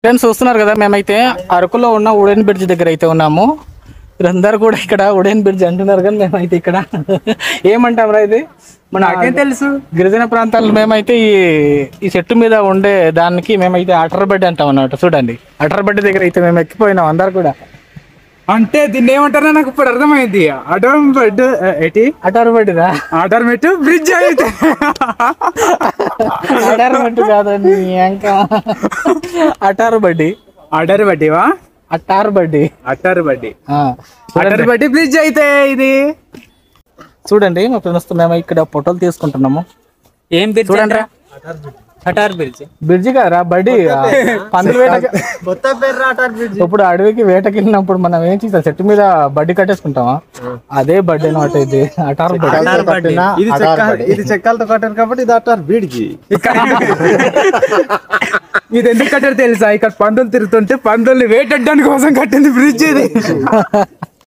Friends చూస్తున్నారు కదా, మేమైతే అరకులో ఉన్న ఉడెన్ బ్రిడ్జ్ దగ్గర అయితే ఉన్నాము. మీరందరూ కూడా ఇక్కడ ఉడెన్ బ్రిడ్జ్ అంటున్నారు, కానీ మేమైతే ఇక్కడ ఏమంటాం రా ఇది మన నాకేం తెలుసు. గిరిజన ప్రాంతాల్లో మేమైతే ఈ చెట్టు మీద ఉండే దానికి మేమైతే అటర్ బెడ్ అంటాం అన్నమాట. చూడండి, అటర్ బెడ్ దగ్గర అయితే మేము ఎక్కిపోయినాం అందరు కూడా. అంటే దీన్ని ఏమంటారో నాకు ఇప్పుడు అర్థమైంది. అటర్ బెడ్ ఏంటి? అటర్ బెడ్ రా, అటర్ బెడ్ బ్రిడ్జ్ అయితే అటర్ బెడ్ కాదండి, ఇంకా అటార్ బడ్డి. అటర్ బడ్డీవా? అటార్ బడ్డి, అటర్ బడ్డీ. ఆ, అటర్ బడ్డీ బ్రిడ్జ్ అయితే ఇది. చూడండి మా ఫ్రెండ్స్ తో మేము ఇక్కడ ఫోటోలు తీసుకుంటున్నాము. ఏం బ్రిడ్జ్ చూడండి, అటర్ బ్రిడ్జ్. బ్రిడ్జి కాదురా, బడ్డీ. పందులు వేటకి కొత్త పేరు అటర్ బ్రిడ్జ్. ఇప్పుడు అడవికి వేటకి వెళ్ళినప్పుడు మనం ఏం చేస్తాం, చెట్టు మీద బడ్డీ కట్టేసుకుంటామా, అదే బడ్డీ అనమాట ఇది. అటార్ బడ్డీ. ఇది చెక్కలతో కట్టారు కాబట్టి ఇది అటర్ బ్రిడ్జ్. ఇది ఎందుకు కట్టారు తెలుసా? ఇక్కడ పందులు తిరుగుతుంటే పందుల్ని వేటాడడానికి కోసం కట్టింది బ్రిడ్జ్ ఇది.